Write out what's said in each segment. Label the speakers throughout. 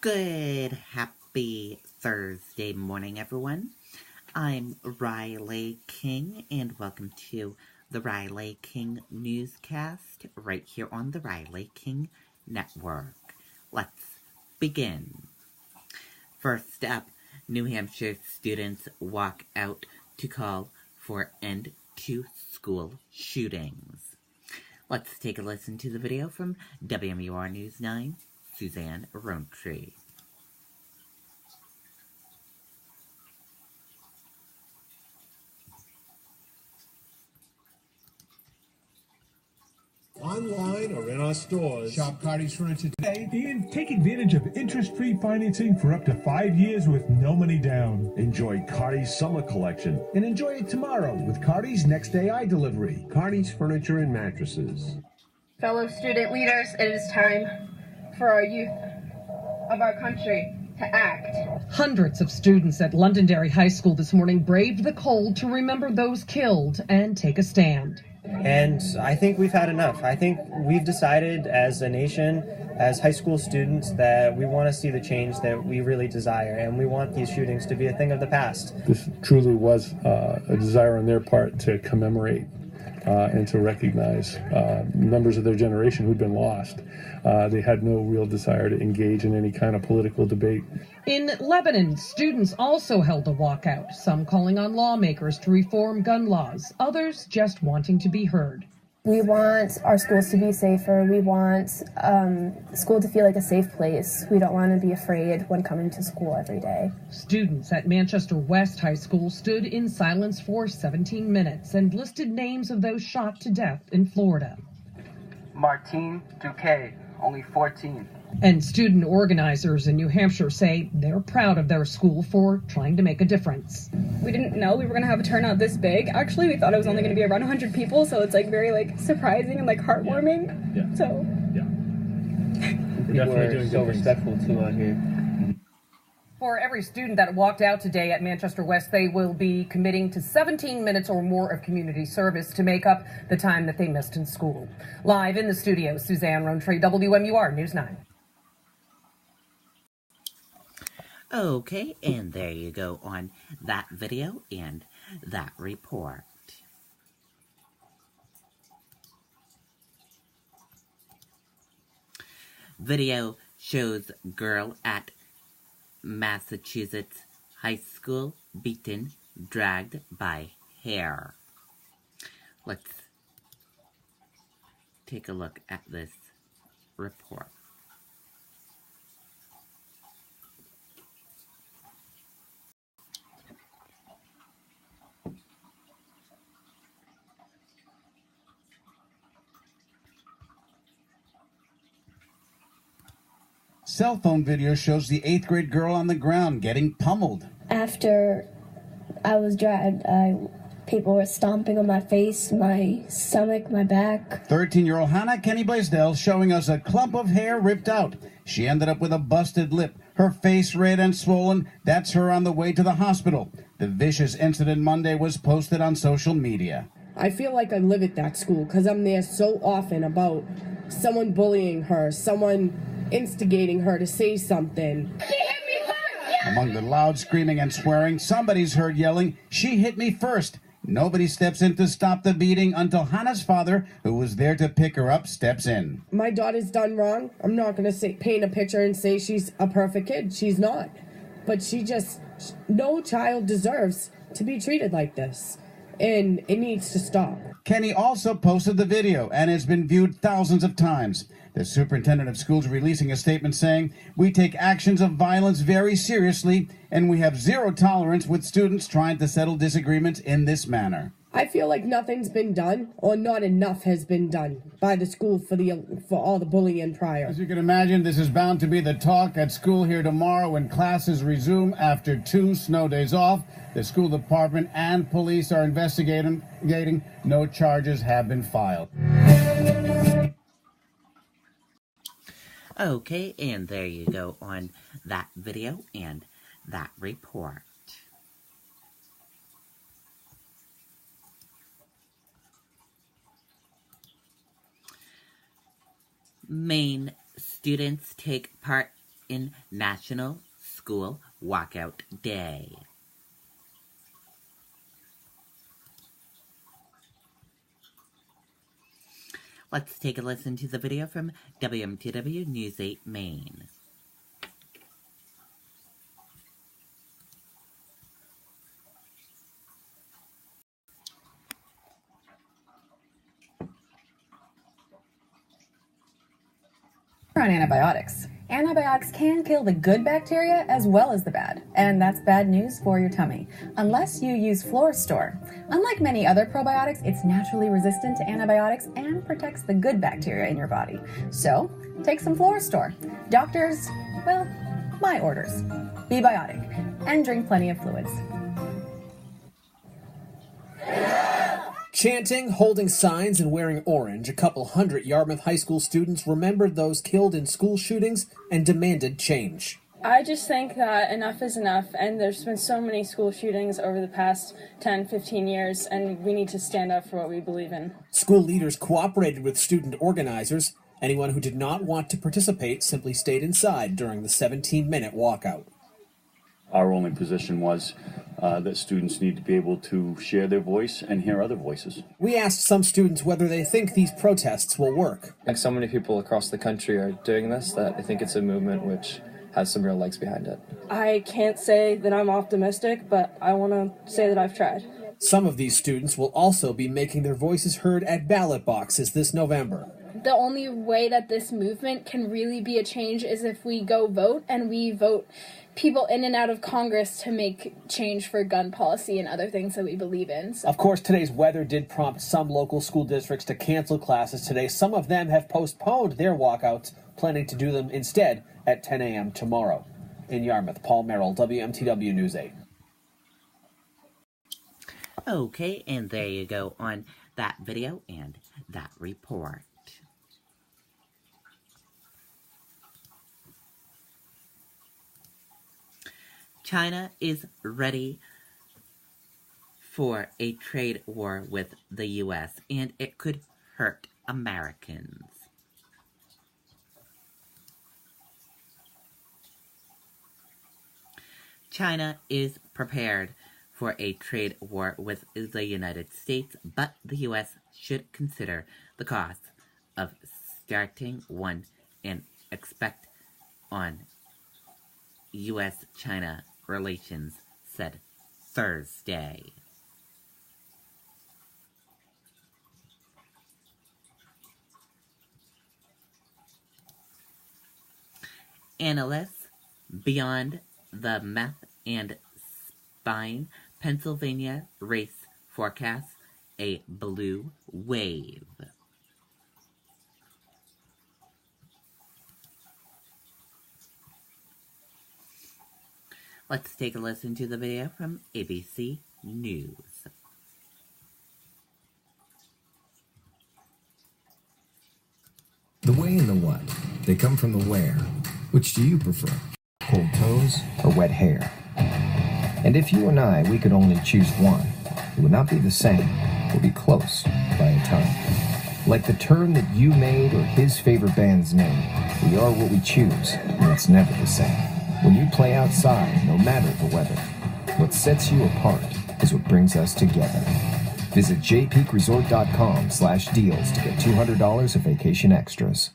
Speaker 1: Good, happy Thursday morning, everyone. I'm Riley King, and welcome to the Riley King Newscast right here on the Riley King Network. Let's begin. First up, New Hampshire students walk out to call for end to school shootings. Let's take a listen to the video from WMUR News 9. Suzanne Rowntree.
Speaker 2: Online or in our stores.
Speaker 3: Shop Cardi's Furniture today and take advantage of interest-free financing for up to 5 years with no money down.
Speaker 2: Enjoy Cardi's summer collection
Speaker 3: And enjoy it tomorrow with Cardi's next day eye delivery.
Speaker 2: Cardi's Furniture and Mattresses.
Speaker 4: Fellow student leaders, it is time for our youth of our country to act.
Speaker 5: Hundreds of students at Londonderry High School this morning braved the cold to remember those killed and take a stand.
Speaker 6: And I think we've had enough. I think we've decided as a nation, as high school students, that we want to see the change that we really desire, and we want these shootings to be a thing of the past.
Speaker 7: This truly was a desire on their part to commemorate and to recognize members of their generation who'd been lost. They had no real desire to engage in any kind of political debate.
Speaker 5: In Lebanon, students also held a walkout, some calling on lawmakers to reform gun laws, others just wanting to be heard.
Speaker 8: We want our schools to be safer. We want school to feel like a safe place. We don't want to be afraid when coming to school every day.
Speaker 5: Students at Manchester West High School stood in silence for 17 minutes and listed names of those shot to death in Florida.
Speaker 9: Martine Duque, only 14.
Speaker 5: And student organizers in New Hampshire say they're proud of their school for trying to make a difference.
Speaker 10: We didn't know we were going to have a turnout this big. Actually, we thought it was only going to be around 100 people, so it's very surprising and heartwarming.
Speaker 7: Yeah.
Speaker 10: So
Speaker 6: We're definitely doing so respectful too out here.
Speaker 5: For every student that walked out today at Manchester West, they will be committing to 17 minutes or more of community service to make up the time that they missed in school. Live in the studio, Suzanne Rowntree, WMUR News 9.
Speaker 1: Okay, and there you go on that video and that report. Video shows girl at Massachusetts high school beaten, dragged by hair. Let's take a look at this report.
Speaker 11: Cell phone video shows the 8th grade girl on the ground getting pummeled.
Speaker 8: After I was dragged, people were stomping on my face, my stomach, my back.
Speaker 11: 13-year-old Hannah Kenny Blaisdell showing us a clump of hair ripped out. She ended up with a busted lip, her face red and swollen. That's her on the way to the hospital. The vicious incident Monday was posted on social media.
Speaker 12: I feel like I live at that school because I'm there so often about someone bullying her, someone instigating her to say something.
Speaker 8: She hit me first!
Speaker 11: Among the loud screaming and swearing, somebody's heard yelling, "She hit me first." Nobody steps in to stop the beating until Hannah's father, who was there to pick her up, steps in.
Speaker 12: My daughter's done wrong. I'm not going to paint a picture and say she's a perfect kid. She's not. But no child deserves to be treated like this. And it needs to stop.
Speaker 11: Kenny also posted the video and has been viewed thousands of times. The superintendent of schools releasing a statement saying, "We take actions of violence very seriously, and we have zero tolerance with students trying to settle disagreements in this manner."
Speaker 12: I feel like nothing's been done, or not enough has been done by the school for all the bullying prior.
Speaker 11: As you can imagine, this is bound to be the talk at school here tomorrow when classes resume after 2 snow days off. The school department and police are investigating. No charges have been filed.
Speaker 1: Okay, and there you go on that video and that report. Maine students take part in National School Walkout Day. Let's take a listen to the video from WMTW News 8 Maine.
Speaker 13: On antibiotics. Antibiotics can kill the good bacteria as well as the bad, and that's bad news for your tummy, unless you use Florastor. Unlike many other probiotics, it's naturally resistant to antibiotics and protects the good bacteria in your body. So, take some Florastor. Doctors, well, my orders. Be biotic, and drink plenty of fluids.
Speaker 14: Chanting, holding signs, and wearing orange, a couple hundred Yarmouth High School students remembered those killed in school shootings and demanded change.
Speaker 10: I just think that enough is enough, and there's been so many school shootings over the past 10, 15 years, and we need to stand up for what we believe in.
Speaker 14: School leaders cooperated with student organizers. Anyone who did not want to participate simply stayed inside during the 17-minute walkout.
Speaker 15: Our only position was that students need to be able to share their voice and hear other voices.
Speaker 14: We asked some students whether they think these protests will work.
Speaker 16: Like so many people across the country are doing this, that I think it's a movement which has some real legs behind it.
Speaker 10: I can't say that I'm optimistic, but I want to say that I've tried.
Speaker 14: Some of these students will also be making their voices heard at ballot boxes this November.
Speaker 17: The only way that this movement can really be a change is if we go vote, and we vote people in and out of Congress to make change for gun policy and other things that we believe in. So.
Speaker 14: Of course, today's weather did prompt some local school districts to cancel classes today. Some of them have postponed their walkouts, planning to do them instead at 10 a.m. tomorrow. In Yarmouth, Paul Merrill, WMTW News 8.
Speaker 1: Okay, and there you go on that video and that report. China is ready for a trade war with the U.S., and it could hurt Americans. China is prepared for a trade war with the United States, but the U.S. should consider the cost of starting one and expect on U.S.-China relations, said Thursday. Analysts beyond the meth and spine Pennsylvania race forecasts a blue wave. Let's take a listen to the video from ABC News.
Speaker 18: The way and the what. They come from the where. Which do you prefer? Cold toes or wet hair? And if you and I, we could only choose one, it would not be the same. It would be close by a ton. Like the turn that you made or his favorite band's name. We are what we choose, and it's never the same. When you play outside, no matter the weather, what sets you apart is what brings us together. Visit jpeakresort.com/deals to get $200 of vacation extras.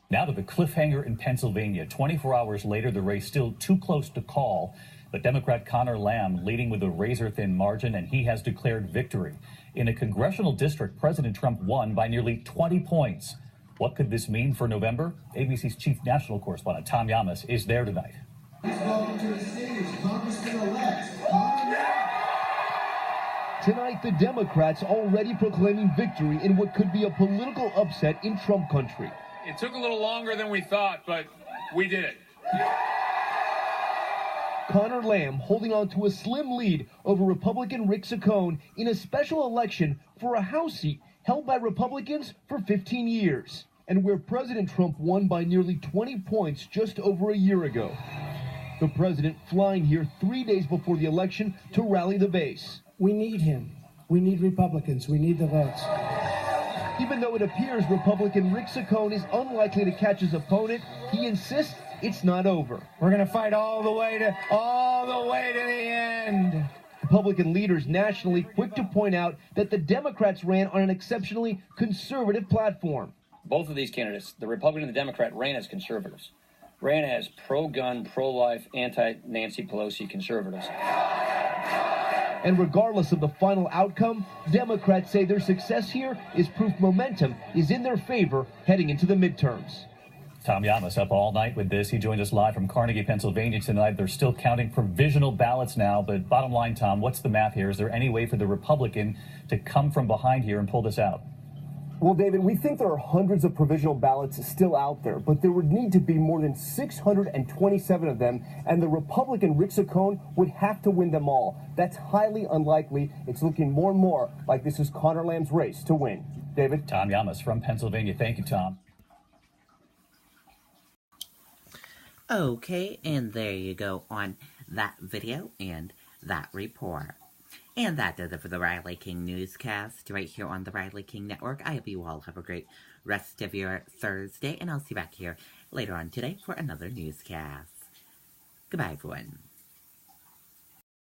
Speaker 19: Now to the cliffhanger in Pennsylvania. 24 hours later, the race still too close to call. But Democrat Connor Lamb leading with a razor-thin margin, and he has declared victory. In a congressional district, President Trump won by nearly 20 points. What could this mean for November? ABC's chief national correspondent, Tom Yamas, is there tonight.
Speaker 20: Welcome to the stage, Congressman-elect. Tonight, the Democrats already proclaiming victory in what could be a political upset in Trump country.
Speaker 21: It took a little longer than we thought, but we did it.
Speaker 20: Connor Lamb holding on to a slim lead over Republican Rick Saccone in a special election for a House seat held by Republicans for 15 years, and where President Trump won by nearly 20 points just over a year ago. The president flying here 3 days before the election to rally the base.
Speaker 22: We need him. We need Republicans. We need the votes.
Speaker 20: Even though it appears Republican Rick Saccone is unlikely to catch his opponent, he insists it's not over.
Speaker 3: We're going to fight all the way to the end.
Speaker 20: Republican leaders nationally quick to point out that the Democrats ran on an exceptionally conservative platform.
Speaker 22: Both of these candidates, the Republican and the Democrat, ran as conservatives. Ran as pro-gun, pro-life, anti-Nancy Pelosi conservatives.
Speaker 20: And regardless of the final outcome, Democrats say their success here is proof momentum is in their favor heading into the midterms.
Speaker 19: Tom Yamas up all night with this. He joined us live from Carnegie, Pennsylvania tonight. They're still counting provisional ballots now, but bottom line, Tom, what's the math here? Is there any way for the Republican to come from behind here and pull this out?
Speaker 3: Well, David, we think there are hundreds of provisional ballots still out there, but there would need to be more than 627 of them, and the Republican Rick Saccone would have to win them all. That's highly unlikely. It's looking more and more like this is Conor Lamb's race to win. David?
Speaker 19: Tom Yamas from Pennsylvania. Thank you, Tom.
Speaker 1: Okay, and there you go on that video and that report. And that does it for the Riley King Newscast right here on the Riley King Network. I hope you all have a great rest of your Thursday, and I'll see you back here later on today for another newscast. Goodbye, everyone.